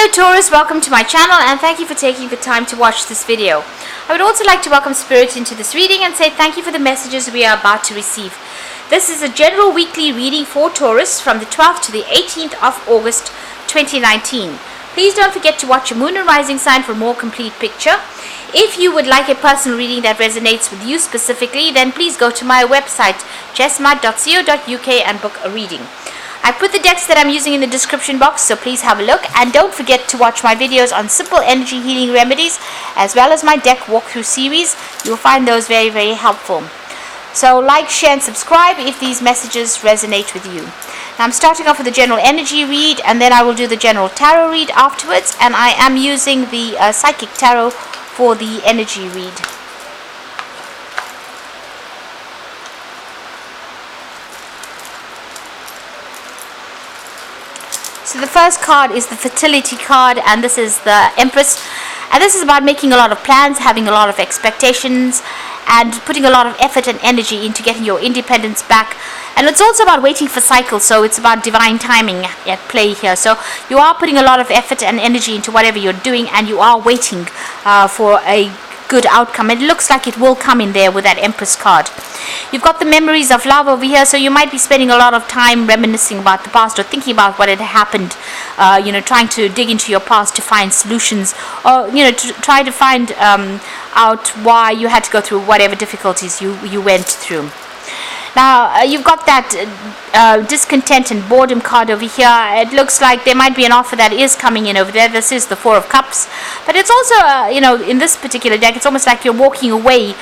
Hello Taurus, welcome to my channel and thank you for taking the time to watch this video. I would also like to welcome Spirit into this reading and say thank you for the messages we are about to receive. This is a general weekly reading for Taurus from the 12th to the 18th of August 2019. Please don't forget to watch your moon and rising sign for a more complete picture. If you would like a personal reading that resonates with you specifically, then please go to my website jessmud.co.uk and book a reading. I put the decks that I'm using in the description box, so please have a look, and don't forget to watch my videos on simple energy healing remedies as well as my deck walkthrough series. You'll find those very, very helpful. So like, share and subscribe if these messages resonate with you. Now I'm starting off with the general energy read, and then I will do the general tarot read afterwards, and I am using the psychic tarot for the energy read. So the first card is the fertility card, and this is the Empress, and this is about making a lot of plans, having a lot of expectations, and putting a lot of effort and energy into getting your independence back. And it's also about waiting for cycles, so it's about divine timing at play here. So you are putting a lot of effort and energy into whatever you're doing, and you are waiting for a good outcome. It looks like it will come in there with that Empress card. You've got the memories of love over here, so you might be spending a lot of time reminiscing about the past or thinking about what had happened, trying to dig into your past to find solutions, or to try to find out why you had to go through whatever difficulties you went through. Now you've got that discontent and boredom card over here. It looks like there might be an offer that is coming in over there. This is the Four of Cups, but it's also in this particular deck, it's almost like you're walking away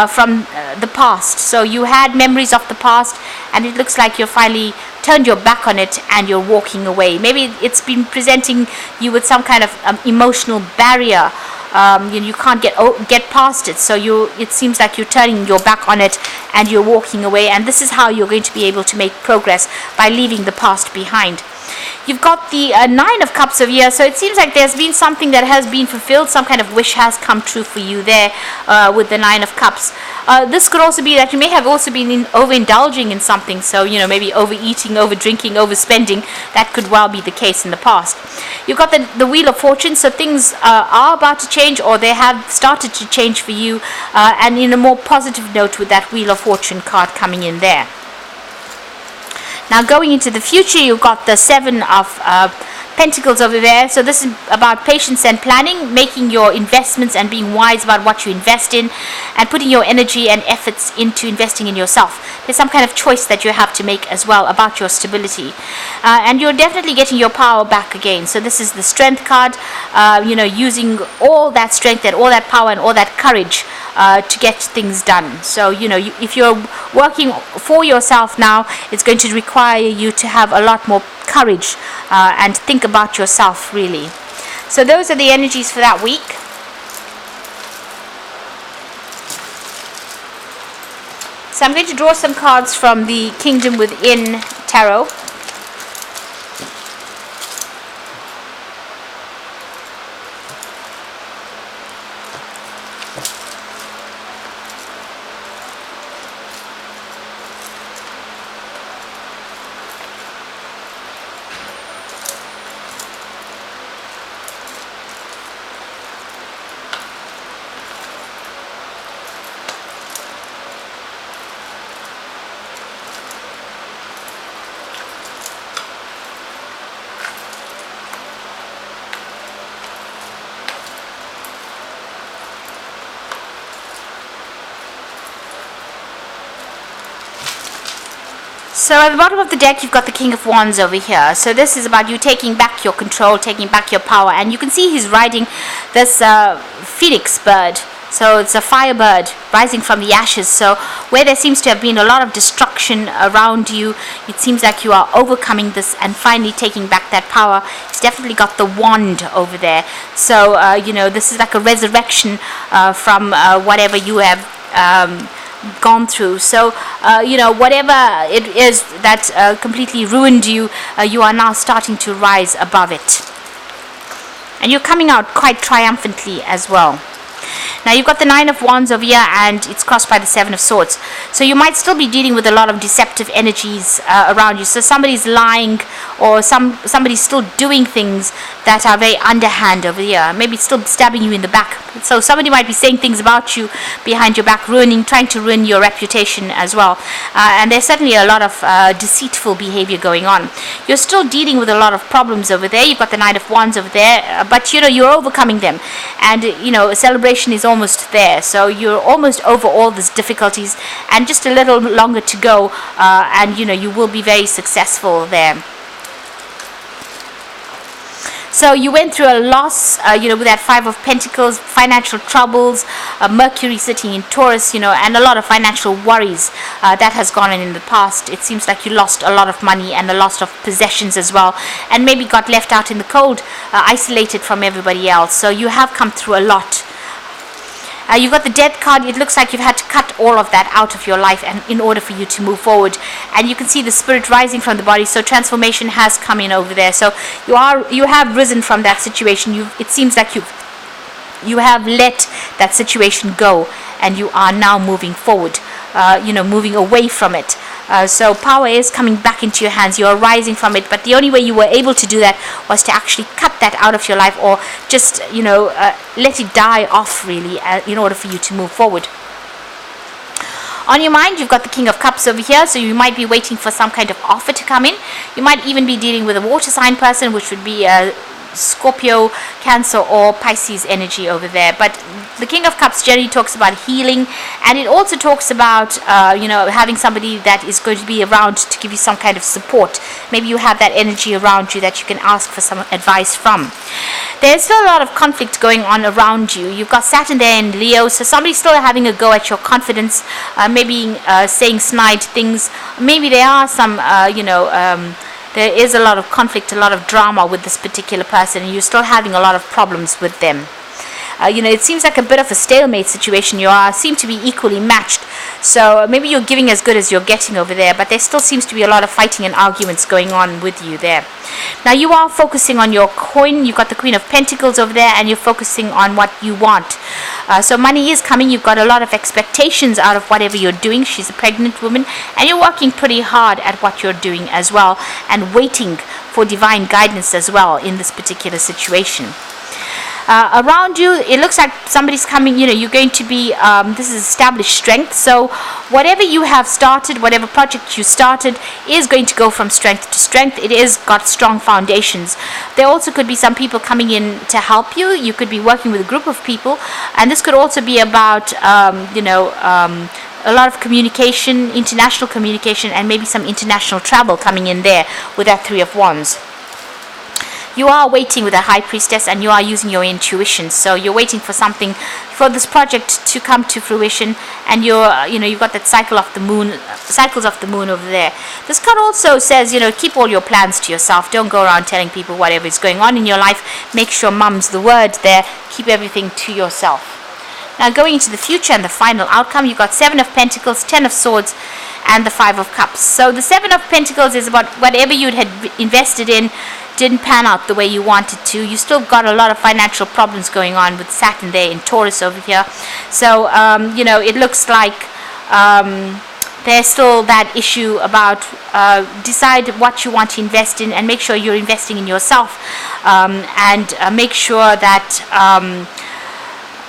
from the past. So you had memories of the past, and it looks like you're finally turned your back on it and you're walking away. Maybe it's been presenting you with some kind of emotional barrier. You can't get past it, so it seems like you're turning your back on it and you're walking away, and this is how you're going to be able to make progress, by leaving the past behind. You've got the Nine of Cups over here, so it seems like there's been something that has been fulfilled, some kind of wish has come true for you there with the Nine of Cups. This could also be that you may have also been overindulging in something, so maybe overeating, overdrinking, overspending. That could well be the case in the past. You've got the Wheel of Fortune, so things are about to change, or they have started to change for you, and in a more positive note with that Wheel of Fortune card coming in there. Now going into the future, you've got the Seven of Pentacles over there. So this is about patience and planning, making your investments and being wise about what you invest in, and putting your energy and efforts into investing in yourself. There's some kind of choice that you have to make as well about your stability, and you're definitely getting your power back again. So this is the Strength card, using all that strength and all that power and all that courage to get things done. So if you're working for yourself now, it's going to require you to have a lot more courage and think about yourself, really. So those are the energies for that week. So I'm going to draw some cards from the Kingdom Within Tarot. So at the bottom of the deck, you've got the King of Wands over here. So this is about you taking back your control, taking back your power. And you can see he's riding this phoenix bird. So it's a firebird rising from the ashes. So where there seems to have been a lot of destruction around you, it seems like you are overcoming this and finally taking back that power. It's definitely got the wand over there. So, this is like a resurrection from whatever you have gone through. So whatever it is that completely ruined you, you are now starting to rise above it, and you're coming out quite triumphantly as well. Now you've got the Nine of Wands over here, and it's crossed by the Seven of Swords. So you might still be dealing with a lot of deceptive energies around you. So somebody's lying, or somebody's still doing things that are very underhand over here. Maybe still stabbing you in the back. So somebody might be saying things about you behind your back, trying to ruin your reputation as well. And there's certainly a lot of deceitful behavior going on. You're still dealing with a lot of problems over there. You've got the Knight of Wands over there, but you're overcoming them, and a celebration is almost there. So you're almost over all these difficulties, and just a little longer to go, and you will be very successful there. So you went through a loss, with that Five of Pentacles, financial troubles, Mercury sitting in Taurus, and a lot of financial worries that has gone on in the past. It seems like you lost a lot of money and a lot of possessions as well, and maybe got left out in the cold, isolated from everybody else. So you have come through a lot. You've got the Death card. It looks like you've had to cut all of that out of your life, and in order for you to move forward. And you can see the spirit rising from the body. So transformation has come in over there. So you have risen from that situation. It seems like you have let that situation go, and you are now moving forward. Moving away from it. So power is coming back into your hands. You are rising from it, but the only way you were able to do that was to actually cut that out of your life, or just let it die off, really, in order for you to move forward. On your mind, you've got the King of Cups over here, so you might be waiting for some kind of offer to come in. You might even be dealing with a water sign person, which would be Scorpio, Cancer, or Pisces energy over there. But the King of Cups generally talks about healing, and it also talks about having somebody that is going to be around to give you some kind of support. Maybe you have that energy around you that you can ask for some advice from. There's still a lot of conflict going on around you. You've got Saturn there in Leo, so somebody's still having a go at your confidence, maybe saying snide things. Maybe there are some there is a lot of conflict, a lot of drama with this particular person, and you're still having a lot of problems with them. It seems like a bit of a stalemate situation. You seem to be equally matched. So maybe you're giving as good as you're getting over there, but there still seems to be a lot of fighting and arguments going on with you there. Now you are focusing on your coin. You've got the Queen of Pentacles over there, and you're focusing on what you want. So money is coming. You've got a lot of expectations out of whatever you're doing. She's a pregnant woman, and you're working pretty hard at what you're doing as well, and waiting for divine guidance as well in this particular situation. Around you, it looks like somebody's coming. You're going to be this is established strength. So whatever you have started, whatever project you started, is going to go from strength to strength. It is got strong foundations. There also could be some people coming in to help you. You could be working with a group of people, and this could also be about a lot of communication, international communication, and maybe some international travel coming in there with that Three of Wands. You are waiting with a High Priestess, and you are using your intuition. So you're waiting for something, for this project to come to fruition, and you've got that cycles of the moon over there. This card also says, keep all your plans to yourself. Don't go around telling people whatever is going on in your life. Make sure mum's the word there. Keep everything to yourself. Now going into the future and the final outcome, you've got Seven of Pentacles, Ten of Swords, and the Five of Cups. So the Seven of Pentacles is about whatever you had invested in didn't pan out the way you wanted to. You still got a lot of financial problems going on with Saturn there in Taurus over here. So it looks like there's still that issue about decide what you want to invest in, and make sure you're investing in yourself, and make sure that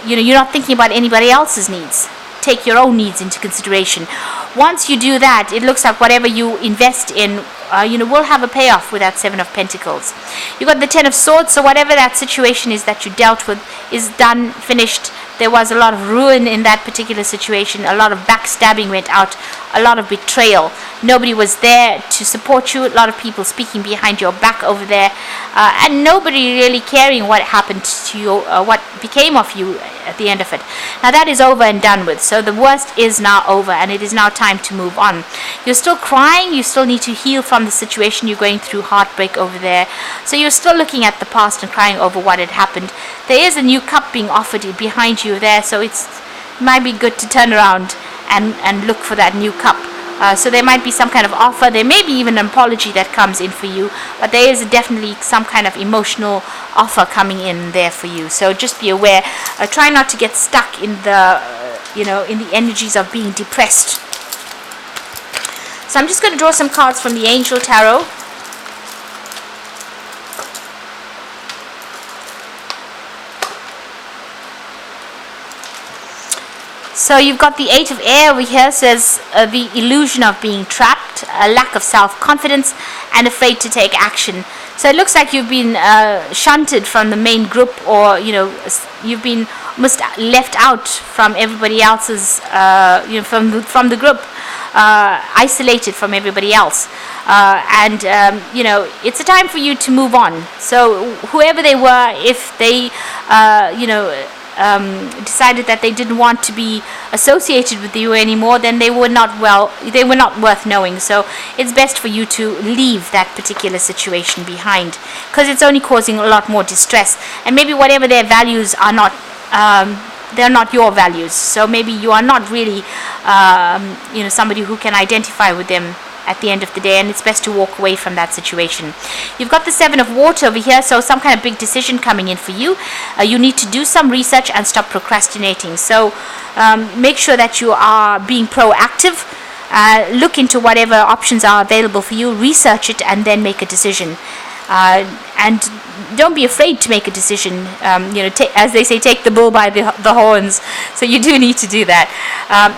you're not thinking about anybody else's needs. Take your own needs into consideration. Once you do that, it looks like whatever you invest in will have a payoff with that Seven of Pentacles. You've got the Ten of Swords, so whatever that situation is that you dealt with is done, finished. There was a lot of ruin in that particular situation. A lot of backstabbing went out, a lot of betrayal. Nobody was there to support you. A lot of people speaking behind your back over there, and nobody really caring what happened to you, what became of you at the end of it. Now that is over and done with. So the worst is now over, and it is now time to move on. You're still crying. You still need to heal from the situation. You're going through heartbreak over there. So you're still looking at the past and crying over what had happened. There is a new cup being offered behind you there, so it might be good to turn around and look for that new cup So there might be some kind of offer. There may be even an apology that comes in for you, but there is definitely some kind of emotional offer coming in there for you. So just be aware. Try not to get stuck in the in the energies of being depressed. So I'm just going to draw some cards from the Angel Tarot. So you've got the Eight of Air over here, says the illusion of being trapped, a lack of self-confidence, and afraid to take action. So it looks like you've been shunted from the main group, or you've been almost left out from everybody else's, from the group, isolated from everybody else. It's a time for you to move on. So whoever they were, if they, decided that they didn't want to be associated with you anymore, then they were not worth knowing. So it's best for you to leave that particular situation behind, because it's only causing a lot more distress, and maybe whatever their values are not, they're not your values. So maybe you are not really somebody who can identify with them at the end of the day, and it's best to walk away from that situation. You've got the Seven of Water over here, so some kind of big decision coming in for you. You need to do some research and stop procrastinating. So make sure that you are being proactive. Look into whatever options are available for you, research it, and then make a decision. And don't be afraid to make a decision. As they say, take the bull by the horns. So you do need to do that.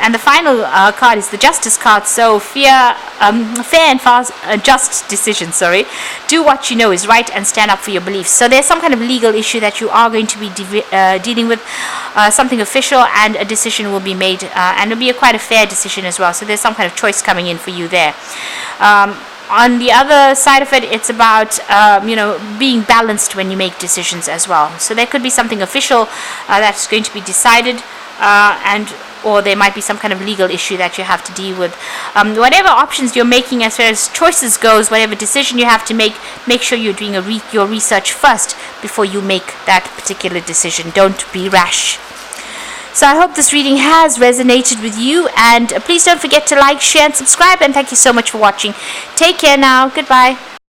And the final card is the Justice card. So fair and fast, just decision. Do what you know is right and stand up for your beliefs. So there's some kind of legal issue that you are going to be dealing with, something official, and a decision will be made, and it'll be quite a fair decision as well. So there's some kind of choice coming in for you there. On the other side of it, it's about being balanced when you make decisions as well. So there could be something official that's going to be decided, or there might be some kind of legal issue that you have to deal with. Whatever options you're making as far as choices goes, whatever decision you have to make sure you're doing your research first before you make that particular decision. Don't be rash. So I hope this reading has resonated with you, and please don't forget to like, share, and subscribe, and thank you so much for watching. Take care now. Goodbye.